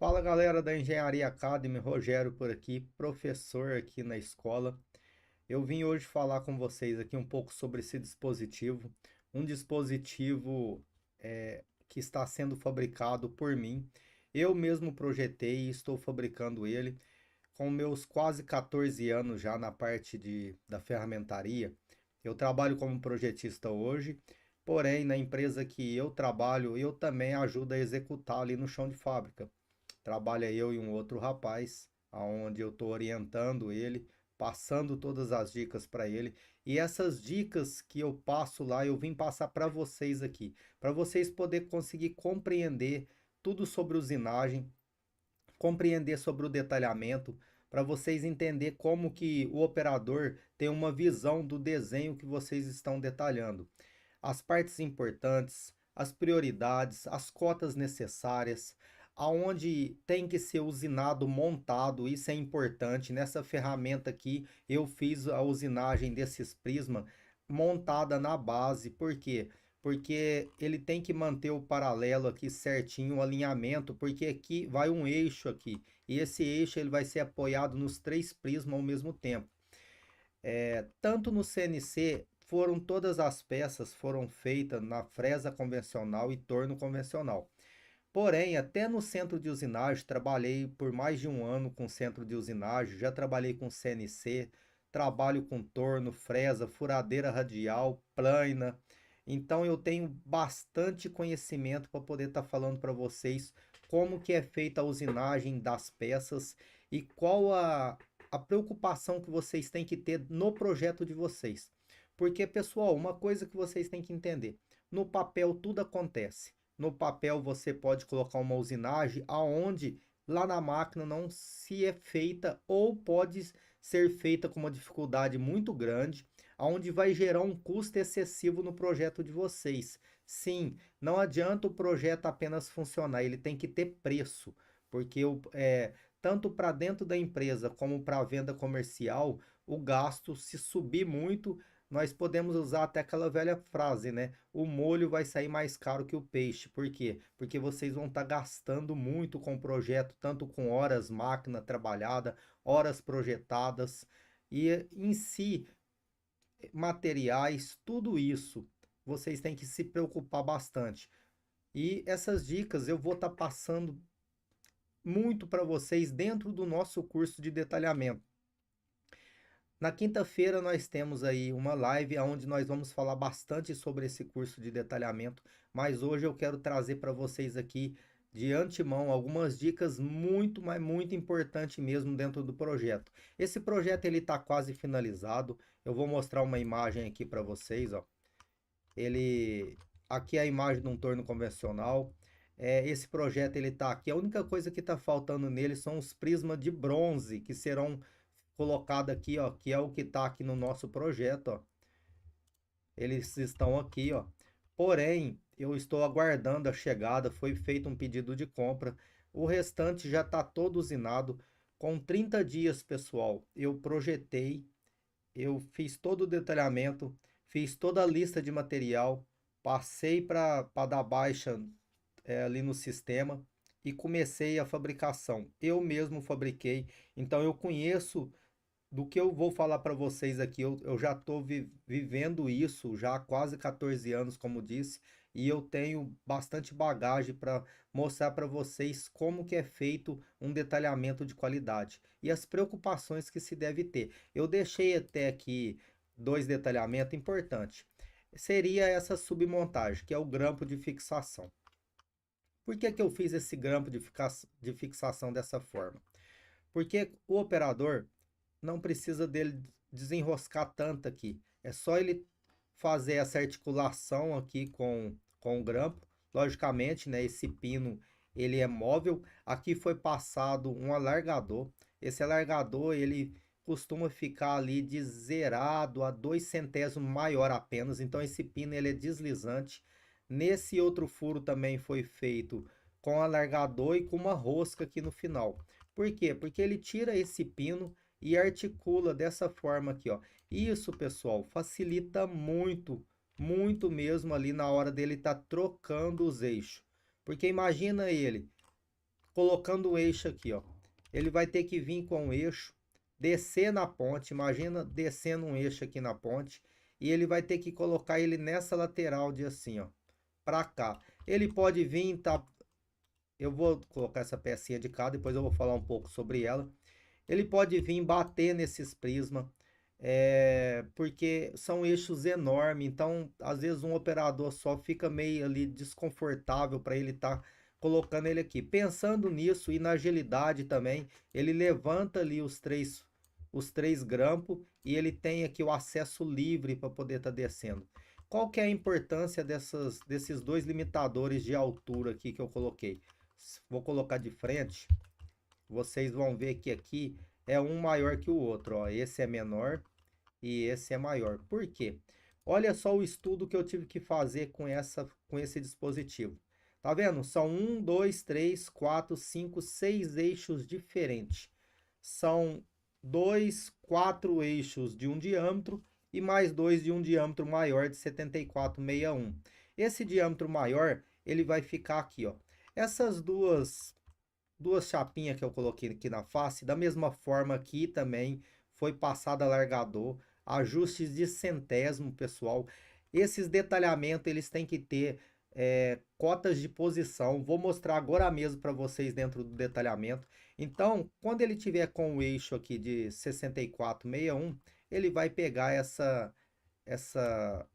Fala galera da Engenharia Academy, Rogério por aqui, professor aqui na escola. Eu vim hoje falar com vocês aqui um pouco sobre esse dispositivo, um dispositivo que está sendo fabricado por mim. Eu mesmo projetei e estou fabricando ele com meus quase 14 anos já na parte da ferramentaria. Eu trabalho como projetista hoje, porém na empresa que eu trabalho, eu também ajudo a executar ali no chão de fábrica. Trabalha eu e um outro rapaz, aonde eu estou orientando ele, passando todas as dicas para ele. E essas dicas que eu passo lá, eu vim passar para vocês aqui, para vocês poderem conseguir compreender tudo sobre usinagem, compreender sobre o detalhamento, para vocês entender como que o operador tem uma visão do desenho que vocês estão detalhando, as partes importantes, as prioridades, as cotas necessárias, aonde tem que ser usinado, montado, isso é importante. Nessa ferramenta aqui, eu fiz a usinagem desses prisma montada na base, por quê? Porque ele tem que manter o paralelo aqui certinho, o alinhamento, porque aqui vai um eixo aqui, e esse eixo ele vai ser apoiado nos três prismas ao mesmo tempo. Tanto no CNC, foram todas as peças foram feitas na fresa convencional e torno convencional. Porém, até no centro de usinagem, trabalhei por mais de um ano com centro de usinagem, já trabalhei com CNC, trabalho com torno, fresa, furadeira radial, plana. Então eu tenho bastante conhecimento para poder estar falando para vocês como que é feita a usinagem das peças e qual a preocupação que vocês têm que ter no projeto de vocês. Porque, pessoal, uma coisa que vocês têm que entender, no papel tudo acontece. No papel você pode colocar uma usinagem aonde lá na máquina não se é feita ou pode ser feita com uma dificuldade muito grande, aonde vai gerar um custo excessivo no projeto de vocês. Sim, não adianta o projeto apenas funcionar, ele tem que ter preço, porque tanto para dentro da empresa como para a venda comercial, o gasto se subir muito, nós podemos usar até aquela velha frase, né? O molho vai sair mais caro que o peixe. Por quê? Porque vocês vão estar gastando muito com o projeto, tanto com horas máquina trabalhada, horas projetadas e em si materiais, tudo isso vocês têm que se preocupar bastante. E essas dicas eu vou estar passando muito para vocês dentro do nosso curso de detalhamento. Na quinta-feira nós temos aí uma live onde nós vamos falar bastante sobre esse curso de detalhamento, mas hoje eu quero trazer para vocês aqui de antemão algumas dicas muito, mas muito importantes mesmo dentro do projeto. Esse projeto ele está quase finalizado. Eu vou mostrar uma imagem aqui para vocês, ó. Ele aqui é a imagem de um torno convencional. Esse projeto ele está aqui. A única coisa que está faltando nele são os prismas de bronze que serão colocado aqui, ó, que é o que está aqui no nosso projeto, ó. Eles estão aqui, ó. Porém, eu estou aguardando a chegada, foi feito um pedido de compra. O restante já está todo usinado. Com 30 dias, pessoal, eu projetei, eu fiz todo o detalhamento, fiz toda a lista de material, passei para dar baixa ali no sistema e comecei a fabricação. Eu mesmo fabriquei, então eu conheço do que eu vou falar para vocês aqui, eu já estou vivendo isso já há quase 14 anos, como disse, e eu tenho bastante bagagem para mostrar para vocês como que é feito um detalhamento de qualidade e as preocupações que se deve ter. Eu deixei até aqui dois detalhamentos importantes. Seria essa submontagem, que é o grampo de fixação. Por que que eu fiz esse grampo de fixação dessa forma? Porque o operador não precisa dele desenroscar tanto aqui. É só ele fazer essa articulação aqui com o grampo. Logicamente, né, esse pino ele é móvel. Aqui foi passado um alargador. Esse alargador ele costuma ficar ali de zerado a 2 centésimos maior apenas. Então esse pino ele é deslizante. Nesse outro furo também foi feito com alargador e com uma rosca aqui no final. Por quê? Porque ele tira esse pino e articula dessa forma aqui, ó. Isso, pessoal, facilita muito, muito mesmo ali na hora dele estar trocando os eixos. Porque imagina ele colocando o eixo aqui, ó. Ele vai ter que vir com o eixo, descer na ponte, imagina descendo um eixo aqui na ponte, e ele vai ter que colocar ele nessa lateral de assim, ó, para cá. Ele pode vir, tá? Eu vou colocar essa pecinha de cá, depois eu vou falar um pouco sobre ela. Ele pode vir bater nesses prismas, porque são eixos enormes, então às vezes um operador só fica meio ali desconfortável para ele estar colocando ele aqui. Pensando nisso e na agilidade também, ele levanta ali os três grampos e ele tem aqui o acesso livre para poder estar descendo. Qual que é a importância desses dois limitadores de altura aqui que eu coloquei? Vou colocar de frente, vocês vão ver que aqui é um maior que o outro, ó. Esse é menor e esse é maior. Por quê? Olha só o estudo que eu tive que fazer com esse dispositivo. Tá vendo? São 6 eixos diferentes. São 4 eixos de um diâmetro e mais dois de um diâmetro maior de 74,61. Esse diâmetro maior, ele vai ficar aqui, ó. Essas duas chapinhas que eu coloquei aqui na face, da mesma forma aqui também foi passado alargador, ajustes de centésimo, pessoal. Esses detalhamentos eles têm que ter cotas de posição. Vou mostrar agora mesmo para vocês dentro do detalhamento. Então, quando ele tiver com o eixo aqui de 64,61, ele vai pegar essa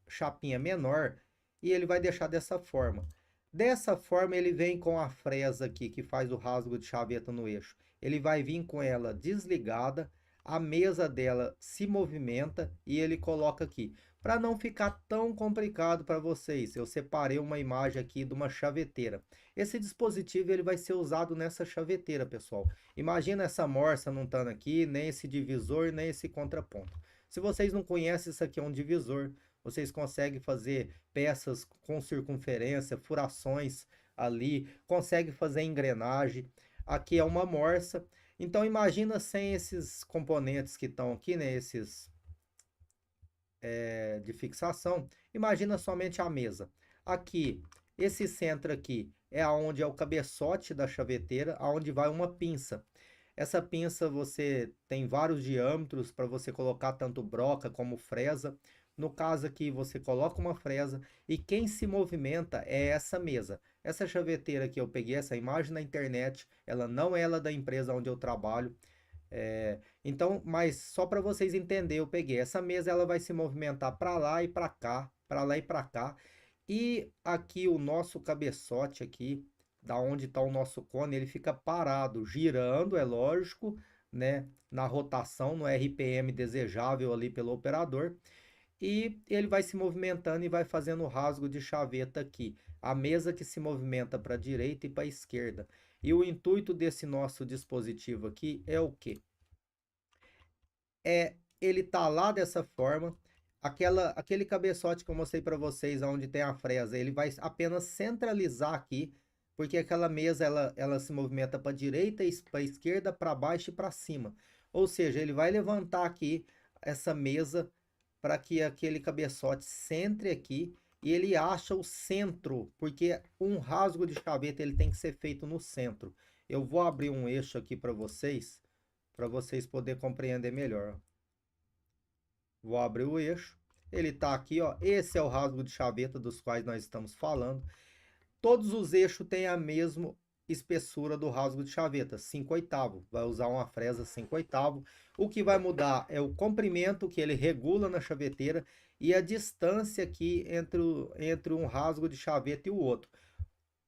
chapinha menor e ele vai deixar dessa forma. Dessa forma, ele vem com a fresa aqui, que faz o rasgo de chaveta no eixo. Ele vai vir com ela desligada, a mesa dela se movimenta e ele coloca aqui. Para não ficar tão complicado para vocês, eu separei uma imagem aqui de uma chaveteira. Esse dispositivo ele vai ser usado nessa chaveteira, pessoal. Imagina essa morsa não estando aqui, nem esse divisor, nem esse contraponto. Se vocês não conhecem, isso aqui é um divisor. Vocês conseguem fazer peças com circunferência, furações ali, consegue fazer engrenagem. Aqui é uma morsa. Então imagina sem esses componentes que estão aqui, né, esses de fixação. Imagina somente a mesa. Aqui, esse centro aqui é aonde é o cabeçote da chaveteira, aonde vai uma pinça. Essa pinça você tem vários diâmetros para você colocar tanto broca como fresa. No caso aqui, você coloca uma fresa e quem se movimenta é essa mesa. Essa chaveteira que eu peguei, essa imagem na internet, ela não é ela da empresa onde eu trabalho. Então, mas só para vocês entenderem, eu peguei essa mesa, ela vai se movimentar para lá e para cá, para lá e para cá. E aqui o nosso cabeçote aqui, da onde está o nosso cone, ele fica parado, girando, é lógico, né, na rotação, no RPM desejável ali pelo operador. E ele vai se movimentando e vai fazendo o rasgo de chaveta aqui. A mesa que se movimenta para a direita e para a esquerda. E o intuito desse nosso dispositivo aqui é o quê? Ele tá lá dessa forma. Aquele cabeçote que eu mostrei para vocês, onde tem a fresa, ele vai apenas centralizar aqui, porque aquela mesa ela se movimenta para a direita, para a esquerda, para baixo e para cima. Ou seja, ele vai levantar aqui essa mesa para que aquele cabeçote centre aqui e ele acha o centro, porque um rasgo de chaveta ele tem que ser feito no centro. Eu vou abrir um eixo aqui para vocês poderem compreender melhor. Vou abrir o eixo. Ele está aqui, ó. Esse é o rasgo de chaveta dos quais nós estamos falando. Todos os eixos têm a mesma espessura do rasgo de chaveta, 5/8. Vai usar uma fresa 5/8. O que vai mudar é o comprimento que ele regula na chaveteira e a distância aqui entre um rasgo de chaveta e o outro.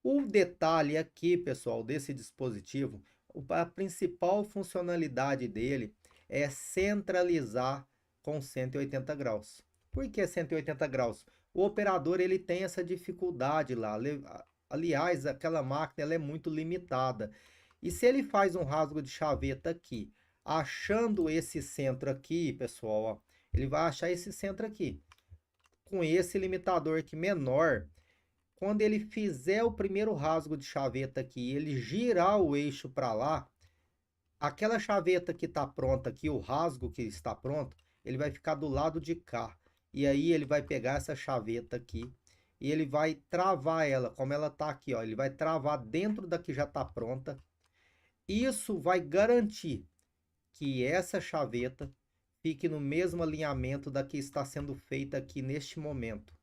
O detalhe aqui, pessoal, desse dispositivo, a principal funcionalidade dele é centralizar com 180 graus. Por que 180 graus? O operador ele tem essa dificuldade lá. Aliás, aquela máquina ela é muito limitada. E se ele faz um rasgo de chaveta aqui, achando esse centro aqui, pessoal, ó, ele vai achar esse centro aqui. Com esse limitador aqui menor, quando ele fizer o primeiro rasgo de chaveta aqui, ele girar o eixo para lá, aquela chaveta que está pronta aqui, o rasgo que está pronto, ele vai ficar do lado de cá. E aí ele vai pegar essa chaveta aqui e ele vai travar ela, como ela está aqui, ó. Ele vai travar dentro da que já está pronta Isso vai garantir que essa chaveta fique no mesmo alinhamento da que está sendo feita aqui neste momento.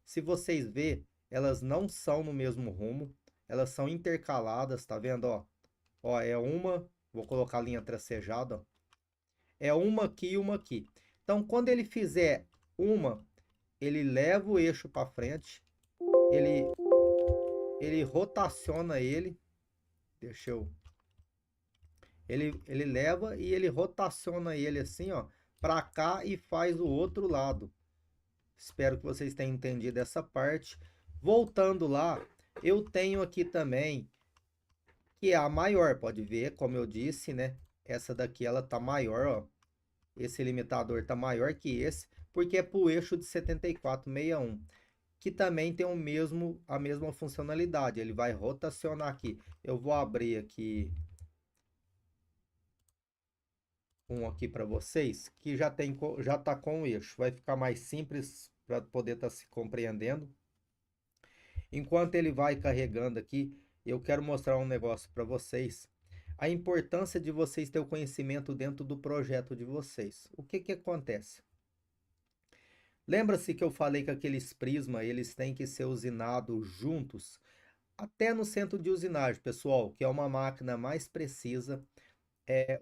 Se vocês verem, elas não são no mesmo rumo, elas são intercaladas, tá vendo, ó? Ó, é uma, vou colocar a linha tracejada, ó. É uma aqui e uma aqui. Então, quando ele fizer uma, ele leva o eixo para frente, ele ele rotaciona ele, deixa eu ele leva e ele rotaciona ele assim, ó, para cá e faz o outro lado. Espero que vocês tenham entendido essa parte. Voltando lá, eu tenho aqui também, que é a maior, pode ver, como eu disse, né? Essa daqui ela tá maior, ó. Esse limitador tá maior que esse, porque é pro eixo de 7461, que também tem a mesma funcionalidade. Ele vai rotacionar aqui. Eu vou abrir aqui um aqui para vocês, que já tá com o eixo. Vai ficar mais simples para poder estar se compreendendo. Enquanto ele vai carregando aqui, eu quero mostrar um negócio para vocês. A importância de vocês ter o conhecimento dentro do projeto de vocês. O que que acontece? Lembra-se que eu falei que aqueles prismas, eles têm que ser usinados juntos? Até no centro de usinagem, pessoal, que é uma máquina mais precisa,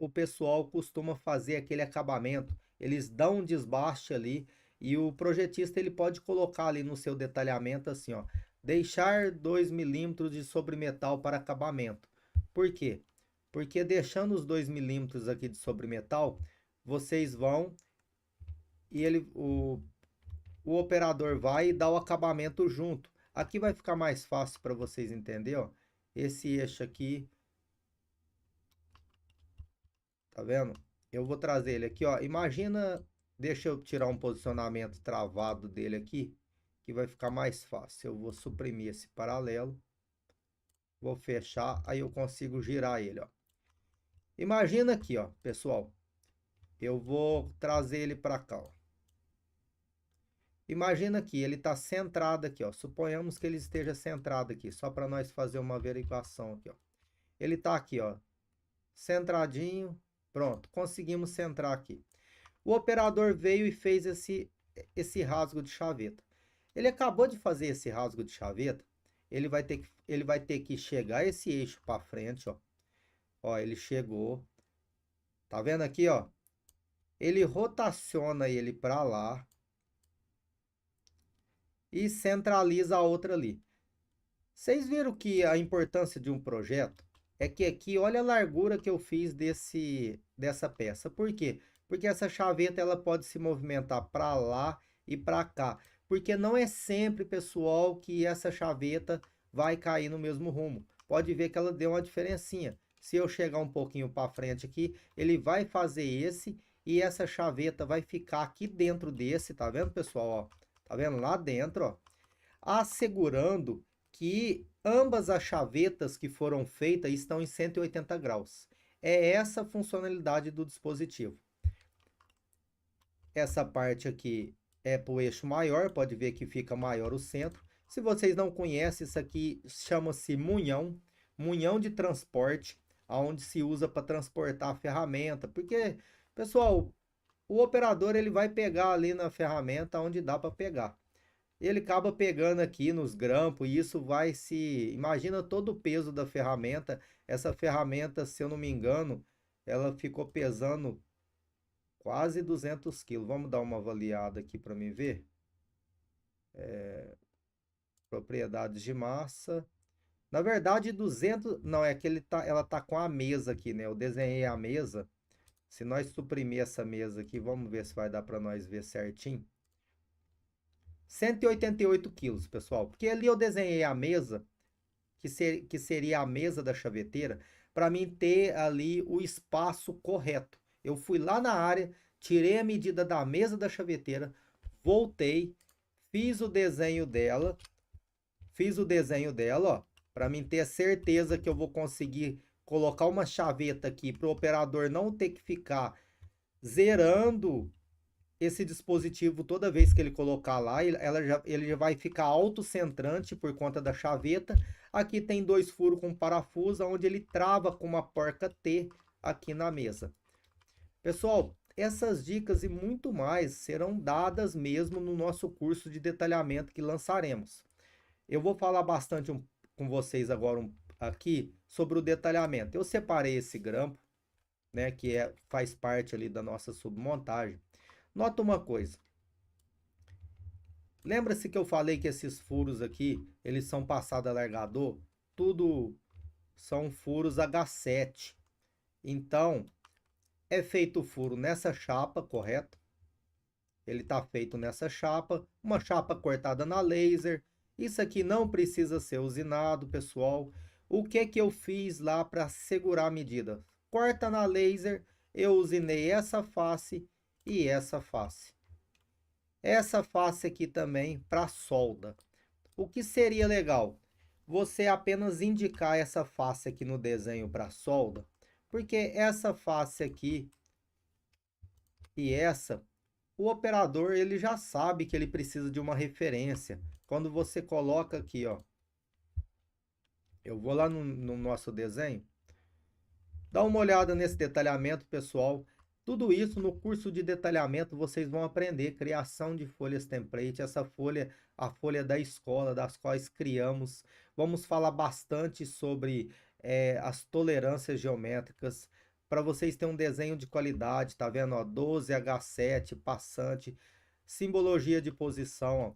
o pessoal costuma fazer aquele acabamento. Eles dão um desbaste ali e o projetista ele pode colocar ali no seu detalhamento assim, ó, deixar 2 milímetros de sobremetal para acabamento. Por quê? Porque deixando os 2 milímetros aqui de sobremetal, vocês vão e o operador vai e dá o acabamento junto. Aqui vai ficar mais fácil para vocês entenderem, ó. Esse eixo aqui, tá vendo? Eu vou trazer ele aqui, ó. Imagina, deixa eu tirar um posicionamento travado dele aqui, que vai ficar mais fácil. Eu vou suprimir esse paralelo, vou fechar, aí eu consigo girar ele, ó. Imagina aqui, ó, pessoal. Eu vou trazer ele para cá, ó. Imagina aqui, ele está centrado aqui, ó. Suponhamos que ele esteja centrado aqui, só para nós fazer uma averiguação aqui, ó. Ele está aqui, ó, centradinho. Pronto, conseguimos centrar aqui. O operador veio e fez esse rasgo de chaveta. Ele acabou de fazer esse rasgo de chaveta. Ele vai ter que chegar esse eixo para frente, ó. Ó, ele chegou. Tá vendo aqui, ó? Ele rotaciona ele para lá e centraliza a outra ali. Vocês viram que a importância de um projeto é que aqui, olha a largura que eu fiz dessa peça. Por quê? Porque essa chaveta ela pode se movimentar para lá e para cá. Porque não é sempre, pessoal, que essa chaveta vai cair no mesmo rumo. Pode ver que ela deu uma diferencinha. Se eu chegar um pouquinho para frente aqui, ele vai fazer esse e essa chaveta vai ficar aqui dentro desse, tá vendo, pessoal? Ó, tá vendo lá dentro, ó, assegurando que ambas as chavetas que foram feitas estão em 180 graus. É essa a funcionalidade do dispositivo. Essa parte aqui é para o eixo maior, pode ver que fica maior o centro. Se vocês não conhecem, isso aqui chama-se munhão, munhão de transporte, onde se usa para transportar a ferramenta. Porque, pessoal, o operador ele vai pegar ali na ferramenta onde dá para pegar. Ele acaba pegando aqui nos grampos e isso vai se... Imagina todo o peso da ferramenta. Essa ferramenta, se eu não me engano, ela ficou pesando quase 200 quilos. Vamos dar uma avaliada aqui para mim ver. Propriedades de massa. Na verdade, 200... Não, é que ela tá com a mesa aqui, né? Eu desenhei a mesa. Se nós suprimir essa mesa aqui, vamos ver se vai dar para nós ver certinho. 188 quilos, pessoal. Porque ali eu desenhei a mesa, que seria a mesa da chaveteira, para mim ter ali o espaço correto. Eu fui lá na área, tirei a medida da mesa da chaveteira, voltei, fiz o desenho dela, ó, para mim ter a certeza que eu vou conseguir colocar uma chaveta aqui para o operador não ter que ficar zerando esse dispositivo toda vez que ele colocar lá, ele já vai ficar autocentrante por conta da chaveta. Aqui tem dois furos com parafuso, onde ele trava com uma porca T aqui na mesa. Pessoal, essas dicas e muito mais serão dadas mesmo no nosso curso de detalhamento que lançaremos. Eu vou falar bastante com vocês agora aqui sobre o detalhamento. Eu separei esse grampo, né, que faz parte ali da nossa submontagem. Nota uma coisa. Lembra-se que eu falei que esses furos aqui, eles são passado alargador? Tudo são furos H7. Então, é feito o furo nessa chapa, correto? Ele está feito nessa chapa, uma chapa cortada na laser. Isso aqui não precisa ser usinado, pessoal. O que que eu fiz lá para segurar a medida? Corta na laser, eu usinei essa face e essa face. Essa face aqui também para solda. O que seria legal? Você apenas indicar essa face aqui no desenho para solda, porque essa face aqui e essa, o operador ele já sabe que ele precisa de uma referência. Quando você coloca aqui, ó, eu vou lá no nosso desenho, dá uma olhada nesse detalhamento, pessoal. Tudo isso no curso de detalhamento vocês vão aprender criação de folhas template, essa folha, a folha da escola, das quais criamos. Vamos falar bastante sobre as tolerâncias geométricas, para vocês terem um desenho de qualidade, tá vendo? Ó, 12H7, passante, simbologia de posição, ó.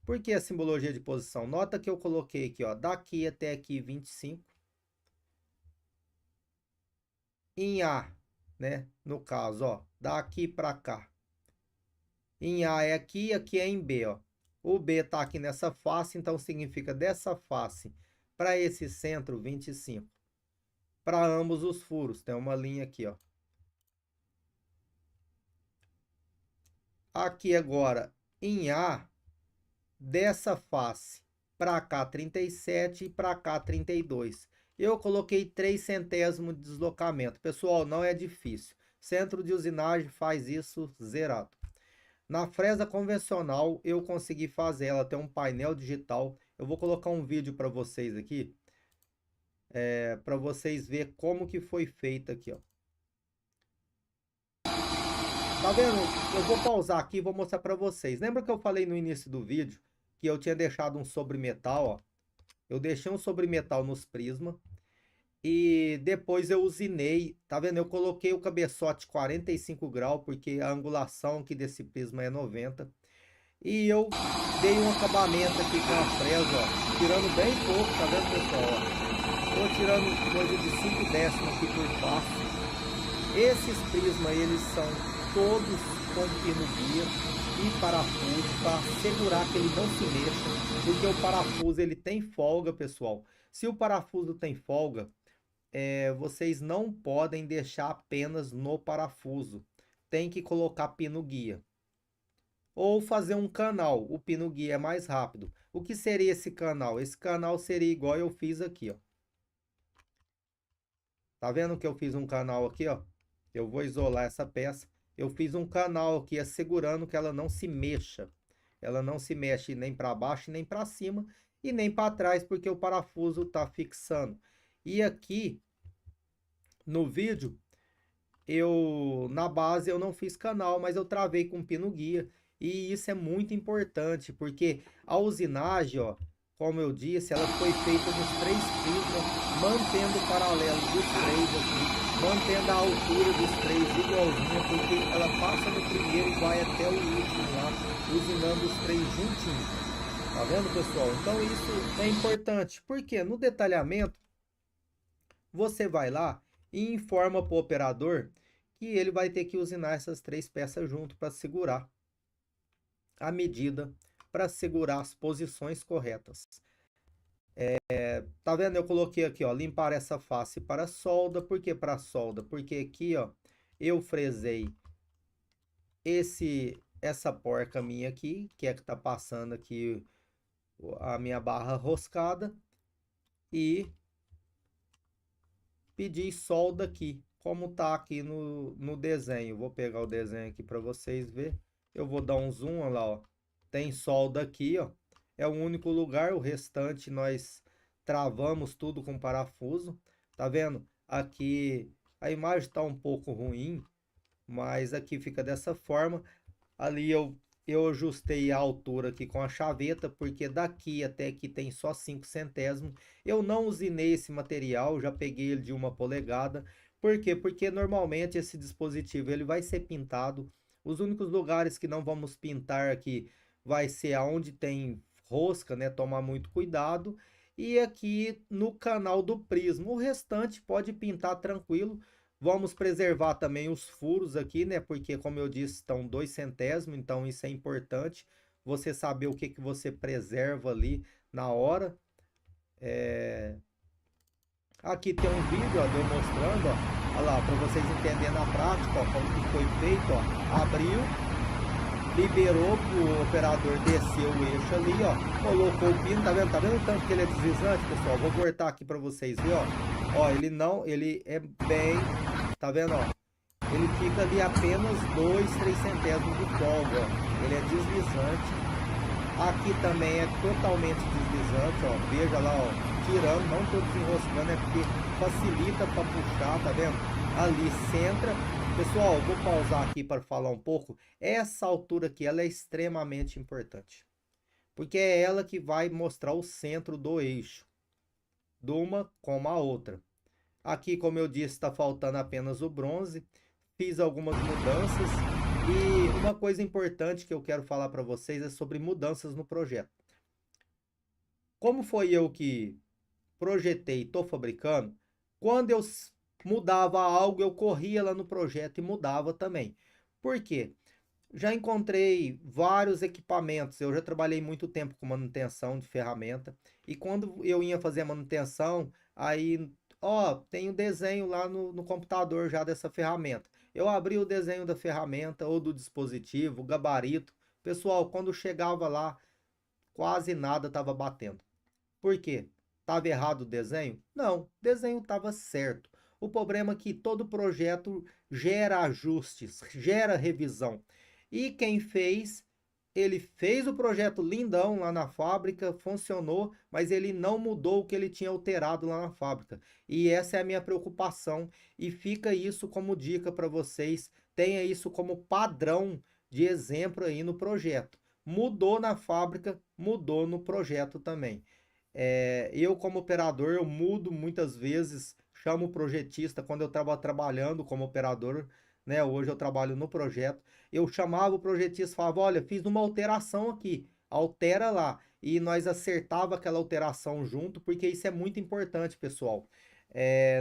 Por que a simbologia de posição? Nota que eu coloquei aqui, ó, daqui até aqui 25. Em A, né? No caso, ó, daqui para cá. Em A é aqui, aqui é em B, ó. O B tá aqui nessa face, então significa dessa face para esse centro 25. Para ambos os furos, tem uma linha aqui, ó. Aqui agora em A, dessa face para cá 37 e para cá 32. Eu coloquei 3 centésimos de deslocamento. Pessoal, não é difícil. Centro de usinagem faz isso zerado. Na fresa convencional, eu consegui fazer. Ela tem um painel digital. Eu vou colocar um vídeo para vocês aqui. Para vocês verem como que foi feito aqui, ó. Tá vendo? Eu vou pausar aqui e vou mostrar para vocês. Lembra que eu falei no início do vídeo que eu tinha deixado um sobremetal, ó? Eu deixei um sobremetal nos prismas e depois eu usinei, tá vendo? Eu coloquei o cabeçote 45 graus porque a angulação aqui desse prisma é 90. E eu dei um acabamento aqui com a fresa, ó, tirando bem pouco, tá vendo, pessoal? Ó, tô tirando coisa de 5 décimos aqui por passo. Esses prismas, eles são todos com pino guia e parafuso para segurar que ele não se mexa, porque o parafuso ele tem folga, pessoal. Se o parafuso tem folga, vocês não podem deixar apenas no parafuso, tem que colocar pino guia. Ou fazer um canal, o pino guia é mais rápido. O que seria esse canal? Esse canal seria igual eu fiz aqui, ó. Tá vendo que eu fiz um canal aqui, ó? Eu vou isolar essa peça. Eu fiz um canal aqui assegurando que ela não se mexa. Ela não se mexe nem para baixo, nem para cima e nem para trás, porque o parafuso está fixando. E aqui no vídeo, na base eu não fiz canal, mas eu travei com pino guia. E isso é muito importante, porque a usinagem, ó, como eu disse, ela foi feita nos 3 prismas, mantendo o paralelo dos 3 aqui, mantendo a altura dos 3 igualzinha, porque ela passa no primeiro e vai até o último lá, usinando os 3 juntinhos. Tá vendo, pessoal? Então isso é importante, porque no detalhamento, você vai lá e informa para o operador que ele vai ter que usinar essas 3 peças junto para segurar a medida, para segurar as posições corretas. Tá vendo? Eu coloquei aqui, ó, limpar essa face para solda. Por que para solda? Porque aqui, ó, eu fresei essa porca minha aqui, que é que tá passando aqui a minha barra roscada, e pedi solda aqui, como tá aqui no desenho. Vou pegar o desenho aqui para vocês ver. Eu vou dar um zoom, olha lá, ó. Tem solda aqui, ó. É o único lugar, o restante nós travamos tudo com parafuso. Tá vendo? Aqui a imagem está um pouco ruim, mas aqui fica dessa forma. Ali eu ajustei a altura aqui com a chaveta, porque daqui até aqui tem só 5 centésimos. Eu não usinei esse material, já peguei ele de 1 polegada. Por quê? Porque normalmente esse dispositivo ele vai ser pintado. Os únicos lugares que não vamos pintar aqui vai ser aonde tem rosca, né? Tomar muito cuidado. E aqui no canal do prisma. O restante pode pintar tranquilo. Vamos preservar também os furos aqui, né? Porque, como eu disse, estão 2 centésimos, então isso é importante. Você saber o que que você preserva ali na hora. Aqui tem um vídeo, ó, de eu mostrando, ó. Olha lá, para vocês entenderem na prática, ó, como que foi feito, ó. Abriu, liberou pro operador descer o eixo ali, ó. Colocou o pino, tá vendo? Tá vendo o tanto que ele é deslizante, pessoal? Vou cortar aqui para vocês verem, ó. Ó, ele não, ele é bem, tá vendo, ó? Ele fica ali apenas 2, 3 centésimos de folga, ó. Ele é deslizante. Aqui também é totalmente deslizante, ó. Veja lá, ó. Tirando, não tô desenroscando, é porque facilita para puxar, tá vendo? Ali centra. Pessoal, vou pausar aqui para falar um pouco. Essa altura aqui, ela é extremamente importante. Porque é ela que vai mostrar o centro do eixo. De uma como a outra. Aqui, como eu disse, está faltando apenas o bronze. Fiz algumas mudanças. E uma coisa importante que eu quero falar para vocês é sobre mudanças no projeto. Como foi eu que projetei e estou fabricando, quando eu mudava algo, eu corria lá no projeto e mudava também. Por quê? Já encontrei vários equipamentos, eu já trabalhei muito tempo com manutenção de ferramenta, e quando eu ia fazer a manutenção, aí, ó, tem o desenho lá no computador já dessa ferramenta. Eu abri o desenho da ferramenta ou do dispositivo, o gabarito. Pessoal, quando chegava lá, quase nada estava batendo. Por quê? Estava errado o desenho? Não, o desenho estava certo. O problema é que todo projeto gera ajustes, gera revisão. E quem fez, ele fez o projeto lindão lá na fábrica, funcionou, mas ele não mudou o que ele tinha alterado lá na fábrica. E essa é a minha preocupação e fica isso como dica para vocês. Tenha isso como padrão de exemplo aí no projeto. Mudou na fábrica, mudou no projeto também. Eu, como operador, eu mudo muitas vezes, chamo o projetista quando eu estava trabalhando como operador, né? Hoje eu trabalho no projeto. Eu chamava o projetista e falava: olha, fiz uma alteração aqui, altera lá. E nós acertava aquela alteração junto, porque isso é muito importante, pessoal.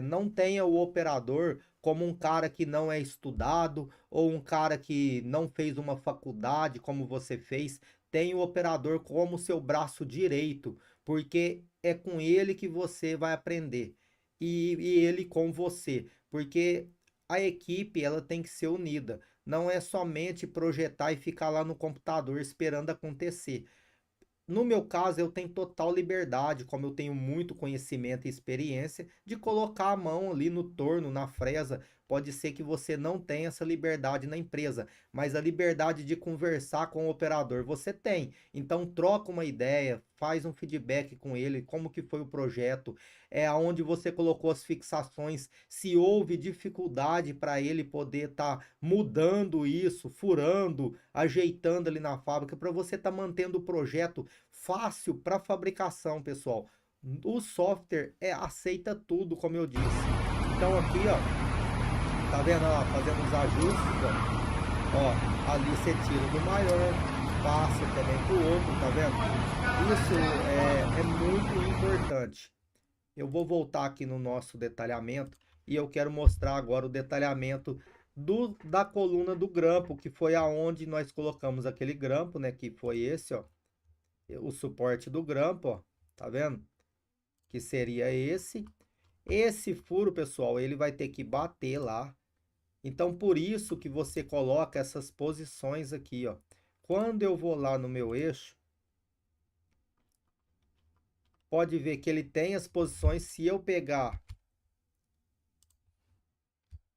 Não tenha o operador como um cara que não é estudado ou um cara que não fez uma faculdade como você fez. Tenha o operador como seu braço direito, porque é com ele que você vai aprender e ele com você, porque a equipe ela tem que ser unida, não é somente projetar e ficar lá no computador esperando acontecer. No meu caso, eu tenho total liberdade, como eu tenho muito conhecimento e experiência, de colocar a mão ali no torno, na fresa. Pode ser que você não tenha essa liberdade na empresa, mas a liberdade de conversar com o operador você tem. Então troca uma ideia, faz um feedback com ele, como que foi o projeto, aonde você colocou as fixações, se houve dificuldade para ele poder estar mudando isso, furando, ajeitando ali na fábrica, para você estar mantendo o projeto fácil para fabricação, pessoal. O software aceita tudo, como eu disse. Então aqui, ó, tá vendo, ó, fazendo os ajustes, ó, ali você tira do maior, passa também pro outro, tá vendo? Isso é muito importante. Eu vou voltar aqui no nosso detalhamento e eu quero mostrar agora o detalhamento da coluna do grampo, que foi aonde nós colocamos aquele grampo, né, que foi esse, ó, o suporte do grampo, ó, tá vendo? Que seria esse. Esse furo, pessoal, ele vai ter que bater lá. Então, por isso que você coloca essas posições aqui, ó. Quando eu vou lá no meu eixo, pode ver que ele tem as posições. Se eu pegar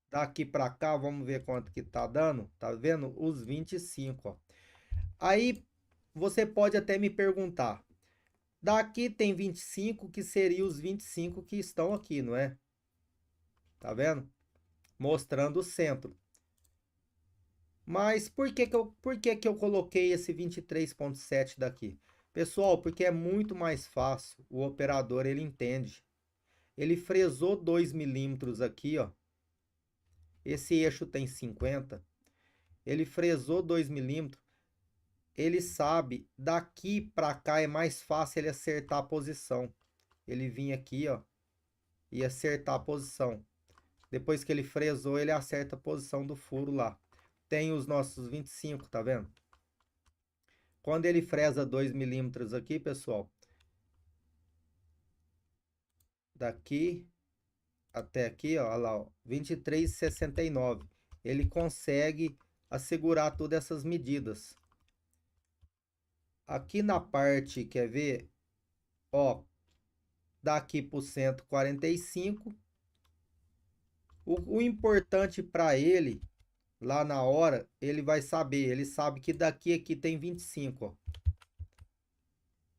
daqui para cá, vamos ver quanto que tá dando. Tá vendo? Os 25, ó. Aí, você pode até me perguntar: Daqui tem 25, que seria os 25 que estão aqui, não é? Tá vendo? Mostrando o centro. Mas por que que eu coloquei esse 23,7 daqui? Pessoal, porque é muito mais fácil. O operador, ele entende. Ele fresou 2 milímetros aqui, ó. Esse eixo tem 50. Ele fresou 2 milímetros. Ele sabe, daqui para cá é mais fácil ele acertar a posição. Ele vinha aqui, ó, e acertar a posição. Depois que ele fresou, ele acerta a posição do furo lá. Tem os nossos 25, tá vendo? Quando ele fresa 2 milímetros aqui, pessoal, daqui até aqui, ó, olha lá, ó, 23,69. Ele consegue assegurar todas essas medidas. Aqui na parte, quer ver? Ó, daqui para o 145. O importante para ele, lá na hora, ele vai saber. Ele sabe que daqui aqui tem 25, ó.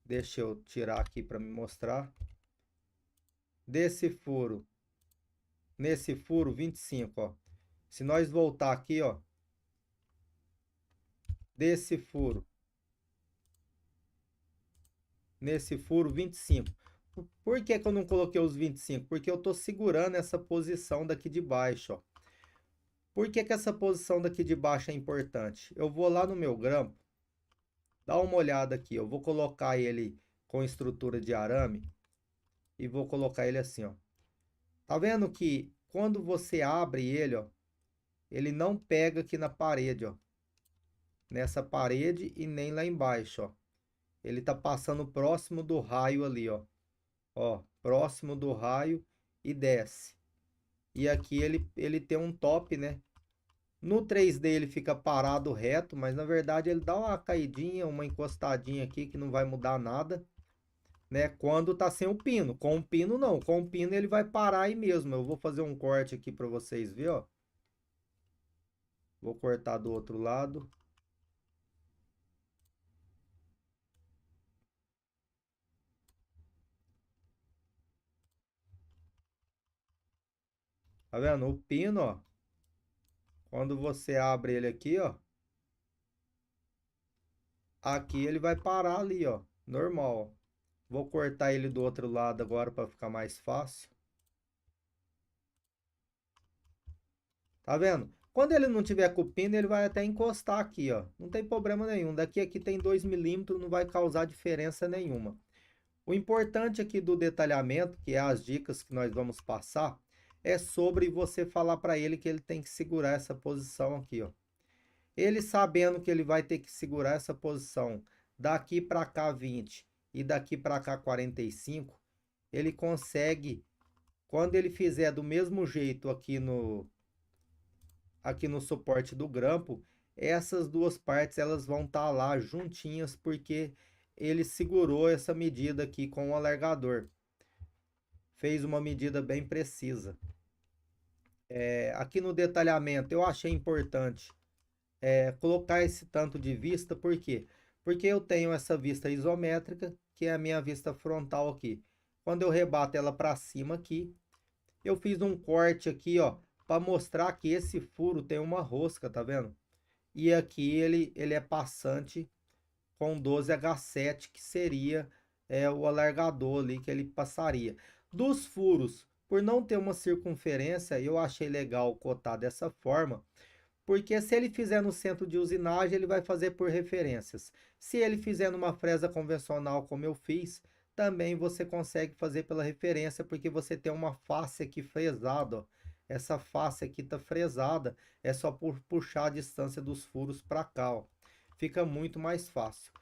Deixa eu tirar aqui para me mostrar. Desse furo, nesse furo 25, ó. Se nós voltar aqui, ó, desse furo, nesse furo 25. Por que que eu não coloquei os 25? Porque eu tô segurando essa posição daqui de baixo, ó. Por que que essa posição daqui de baixo é importante? Eu vou lá no meu grampo, dá uma olhada aqui, eu vou colocar ele com estrutura de arame e vou colocar ele assim, ó. Tá vendo que quando você abre ele, ó, ele não pega aqui na parede, ó. Nessa parede e nem lá embaixo, ó. Ele tá passando próximo do raio ali, ó. Ó, próximo do raio e desce. E aqui ele tem um top, né? No 3D ele fica parado reto, mas na verdade ele dá uma caidinha, uma encostadinha aqui que não vai mudar nada, né? Quando tá sem o pino. Com o pino não, com o pino ele vai parar aí mesmo. Eu vou fazer um corte aqui para vocês verem, ó. Vou cortar do outro lado. Tá vendo? O pino, ó. Quando você abre ele aqui, ó. Aqui ele vai parar ali, ó. Normal, ó. Vou cortar ele do outro lado agora para ficar mais fácil. Tá vendo? Quando ele não tiver com o pino, ele vai até encostar aqui, ó. Não tem problema nenhum. Daqui aqui tem 2 milímetros, não vai causar diferença nenhuma. O importante aqui do detalhamento, que é as dicas que nós vamos passar, é sobre você falar para ele que ele tem que segurar essa posição aqui, ó. Ele sabendo que ele vai ter que segurar essa posição daqui para cá 20 e daqui para cá 45, ele consegue, quando ele fizer do mesmo jeito aqui no suporte do grampo, essas duas partes elas vão estar lá juntinhas porque ele segurou essa medida aqui com o alargador. Fez uma medida bem precisa. Aqui no detalhamento eu achei importante colocar esse tanto de vista, por quê? Porque eu tenho essa vista isométrica, que é a minha vista frontal aqui. Quando eu rebato ela para cima aqui, eu fiz um corte aqui, ó, para mostrar que esse furo tem uma rosca, tá vendo? E aqui ele é passante com 12H7, que seria o alargador ali que ele passaria. Dos furos, por não ter uma circunferência, eu achei legal cotar dessa forma, porque se ele fizer no centro de usinagem, ele vai fazer por referências. Se ele fizer numa fresa convencional, como eu fiz, também você consegue fazer pela referência, porque você tem uma face aqui fresada, ó. Essa face aqui tá fresada, é só por puxar a distância dos furos para cá, ó. Fica muito mais fácil.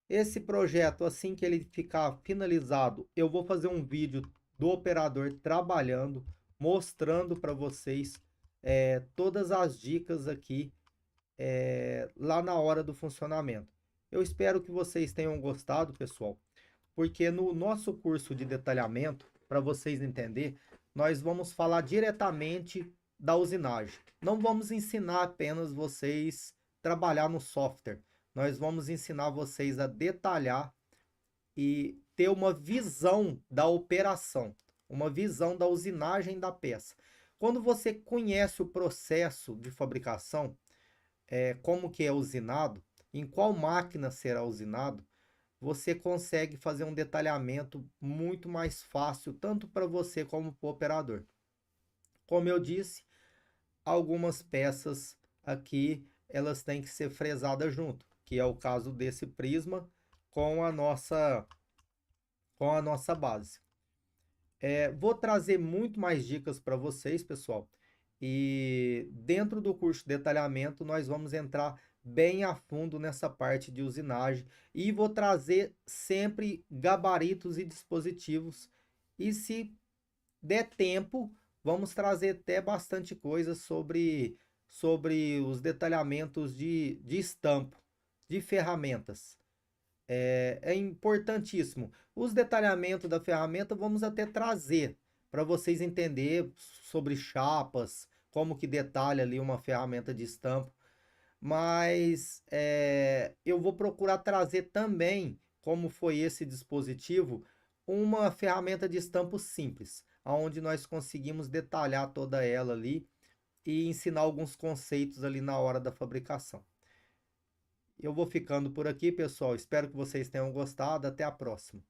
Esse projeto, assim que ele ficar finalizado, eu vou fazer um vídeo do operador trabalhando, mostrando para vocês todas as dicas aqui lá na hora do funcionamento. Eu espero que vocês tenham gostado, pessoal, porque no nosso curso de detalhamento, para vocês entenderem, nós vamos falar diretamente da usinagem. Não vamos ensinar apenas vocês trabalhar no software. Nós vamos ensinar vocês a detalhar e ter uma visão da operação, uma visão da usinagem da peça. Quando você conhece o processo de fabricação, como que é usinado, em qual máquina será usinado, você consegue fazer um detalhamento muito mais fácil, tanto para você como para o operador. Como eu disse, algumas peças aqui elas têm que ser fresadas junto, que é o caso desse prisma com a nossa base. Vou trazer muito mais dicas para vocês, pessoal. E dentro do curso de detalhamento, nós vamos entrar bem a fundo nessa parte de usinagem e vou trazer sempre gabaritos e dispositivos. E se der tempo, vamos trazer até bastante coisa sobre os detalhamentos de estampo, de ferramentas. É importantíssimo. Os detalhamentos da ferramenta vamos até trazer para vocês entender sobre chapas, como que detalha ali uma ferramenta de estampo. Mas eu vou procurar trazer também, como foi esse dispositivo, uma ferramenta de estampo simples, onde nós conseguimos detalhar toda ela ali e ensinar alguns conceitos ali na hora da fabricação. Eu vou ficando por aqui, pessoal. Espero que vocês tenham gostado. Até a próxima.